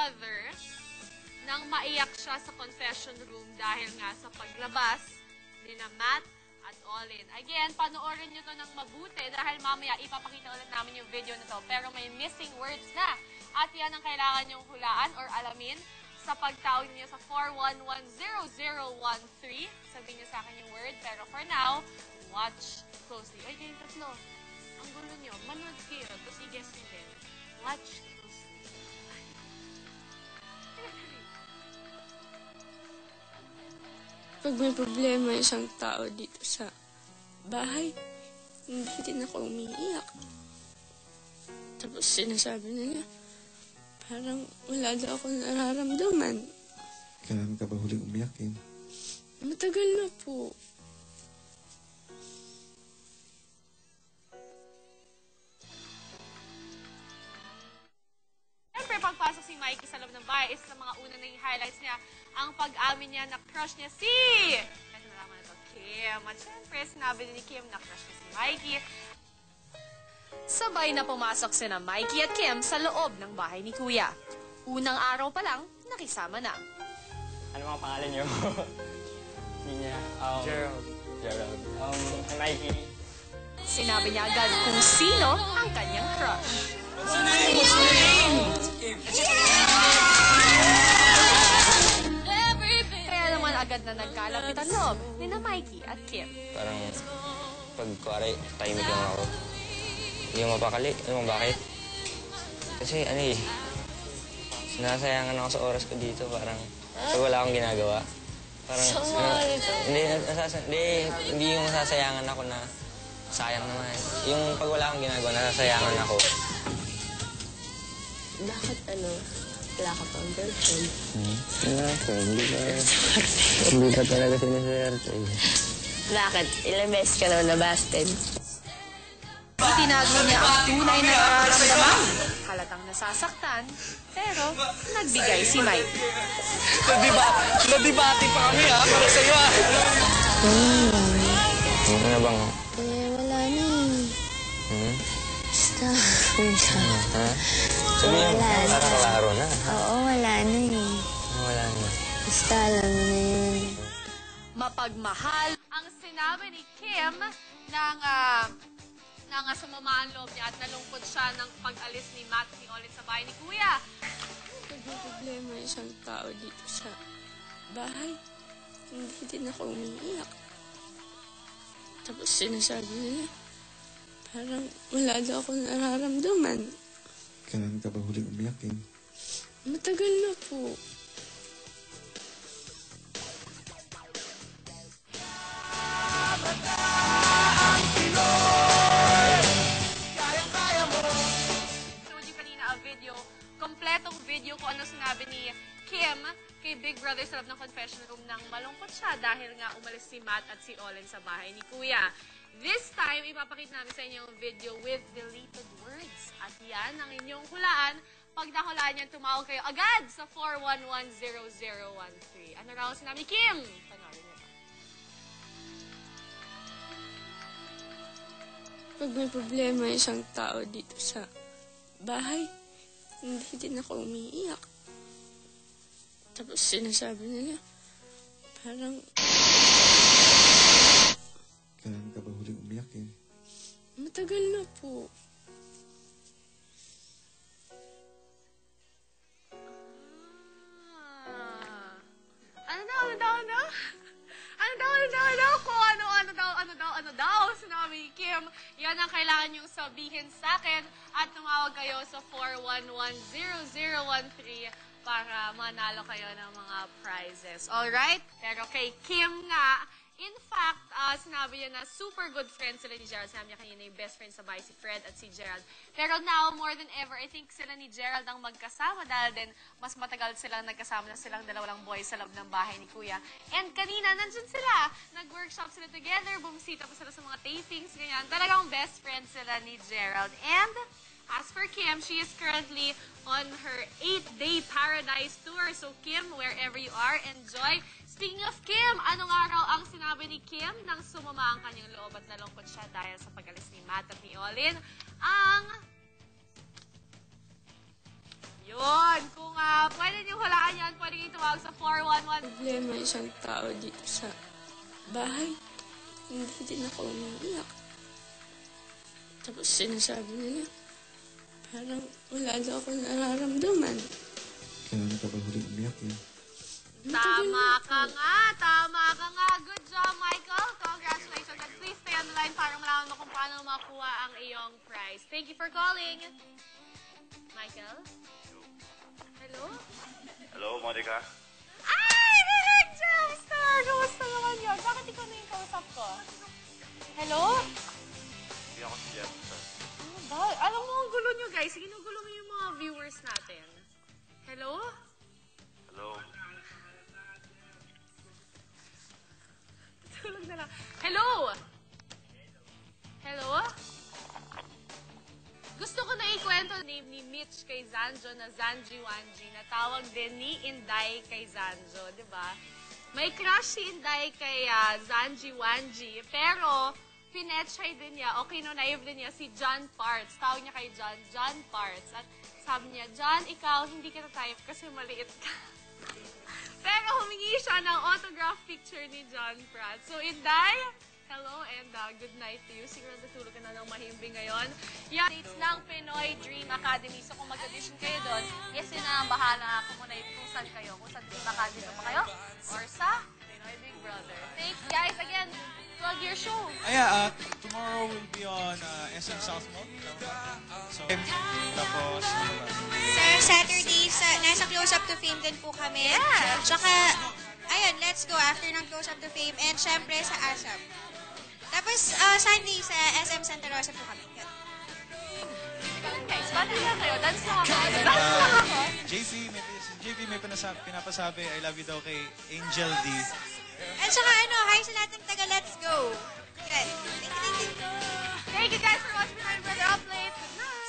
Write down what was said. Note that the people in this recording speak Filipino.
brother nang maiyak siya sa confession room dahil nga sa paglabas ni na Matt at Olin. Again, panoorin nyo to ng mabuti dahil mamaya ipapakita ulit namin yung video na to. Pero may missing words na. At yan ang kailangan nyong hulaan or alamin sa pagtawag niyo sa 4110013. Sabihin niyo sa akin yung word. Pero for now, watch closely. Ay, kayong tatlo. Ang gulo nyo. Manood kayo. Tapos i-guess nyo din. Watch closely. Pag may problema isang tao dito sa bahay, hindi din ako umiiyak. Tapos sinasabi nila, parang wala daw ako nararamdaman. Kailan ka ba huling umiyakin? Matagal na po. Siyempre, pagpasok si Mikey sa loob ng bahay, isa sa mga una naging highlights niya, ang pag-amin niya na crush niya si... Kasi nalaman na ito, Kim. At siyempre, sinabi ni Kim na crush niya si Mikey. Sabay na pumasok sina Mikey at Kim sa loob ng bahay ni Kuya. Unang araw pa lang, nakisama na. Ano mga pangalan niyo? Niya. Gerald. Gerald. Mikey. Sinabi niya agad kung sino ang kanyang crush. What's your name? Kaya naman agad na nagkalapit ang loob ni na Mikey at Kim. Parang pag kuwari, tahimik lang ako. Hindi mo mapakali. Ano mo bakit? Kasi ano eh, sinasayangan ako sa oras ko dito. Parang pag wala akong ginagawa. Parang, hindi yung nasasayangan ako na sayang naman. Yung pag wala akong ginagawa, nasasayangan ako. Bakit wala ka pang girlfriend? Hindi ka talaga siniswerte. Bakit? Ilang beses ka naman nabasted? Itinago niya ang tunay na nararamdaman. Halatang nasasaktan, pero nagbigay si Mike. Nadibati pa kami ha, para sa'yo ha. Ano bang? Wala na eh. Basta. Ha? Sabihin, parang klaro na. Oo, wala na eh. Wala na. Basta alam mo na yun. Mapagmahal Ang sinabi ni Kim nang sumama ang loob niya at nalungkot siya ng pag-alis ni Matt ni Olin sa bahay ni Kuya. Pag may problema isang tao dito sa bahay, hindi din ako umiiyak. Tapos sinasabi nila, parang wala daw ako nararamdaman. Kailan ka ba huling umiyakin? Matagal na po. Kompletong video kung ano sinabi ni Kim kay Big Brother sa loob ng confession room nang malungkot siya dahil nga umalis si Matt at si Olin sa bahay ni Kuya. This time, ipapakita namin sa inyo ang video with deleted words. At yan ang inyong hulaan. Pag nahulaan yan, tumawag kayo agad sa 4110013. Ano raw sinabi ni Kim? Panoorin niyo ba? Pag may problema isang tao dito sa bahay, hindi din ako umiiyak. Tapos sinasabi nila, parang... Kailan ka ba huling umiyakin? Matagal na po. Ano daw, sinabi ni Kim. Yan ang kailangan niyong sabihin sa akin at tumawag kayo sa 4110013 para manalo kayo ng mga prizes. Alright? Pero kay Kim nga, in fact, sinabi niya na super good friends sila ni Gerald. Sinabi niya kanina yung best friend sa bahay, si Fred at si Gerald. Pero now, more than ever, I think sila ni Gerald ang magkasama dahil din mas matagal silang nagkasama na silang dalawang boys sa loob ng bahay ni Kuya. And kanina, nandun sila. Nag-workshop sila together, bumisita pa sila sa mga tapings, ganyan. Talagang best friends sila ni Gerald. And as for Kim, she is currently on her 8-day paradise tour. So Kim, wherever you are, enjoy. Speaking of Kim, anong araw ang sinabi ni Kim nang sumama ang kanyang loob at nalungkot siya dahil sa pag-alis ni Matt at ni Olin? Yun, kung yan, pwede kayo tumawag sa 411. Problema isang tao dito sa bahay. Hindi din ako umiiyak. Tapos sinasabi nila, parang wala daw ako nararamdaman. Kailan ka ba huling umiyak eh? Tama ka nga. Good job, Michael. Congratulations. And please stay on the line para malaman mo kung paano makuha ang iyong prize. Thank you for calling. Michael? Hello? Hello, Monica. Ay! Rick Jamster! Kumusta naman yun? Bakit ikaw na yung kausap ko? Hello? Hindi ako si Jefferson. Ano ba? Alam mo, ang gulo nyo, guys. Ginugulo mo yung mga viewers natin. Hello? Hello. Tulog na lang. Hello? Hello? Gusto ko na ikwento name ni Mitch kay Zanjo na Zanji Wanji na tawag din ni Inday kay Zanjo, di ba? May crush si Inday kay Zanji Wanji, pero pinetchay din niya o kinonaive din niya si John Parts. Tawag niya kay John Parts. At sabi niya, John, ikaw hindi kita type kasi maliit ka. Pero humingi siya ng autograph picture ni John Pratt. So, Inday, hello and good night to you. Siguro natulog ka na ng mahimbing ngayon. Yan, it's ng Pinoy Dream Academy. So, kung mag-audition kayo doon, yes, yun na ang bahala kung muna kung saan kayo. Kung sa Dream Academy ba kayo? Or sa Pinoy Big Brother. Thanks, guys. Again, plug your show. Tomorrow will be on SM South Mall. So, tapos, ano ba? Sa Saturdays, nasa Close Up to Fame din po kami. Yes! Tsaka, ayun, let's go after ng Close Up to Fame. And syempre sa ASAP. Tapos, Sunday sa SM Santa Rosa po kami. Yun. Guys, bati lang kayo. Dance lang ako. Dance lang ako. JP may pinapasabi, I love you daw kay Angel D. At saka hi sa lahat ng taga Let's Go. Yan. Thank you. Thank you guys for watching my brother up late. Good night.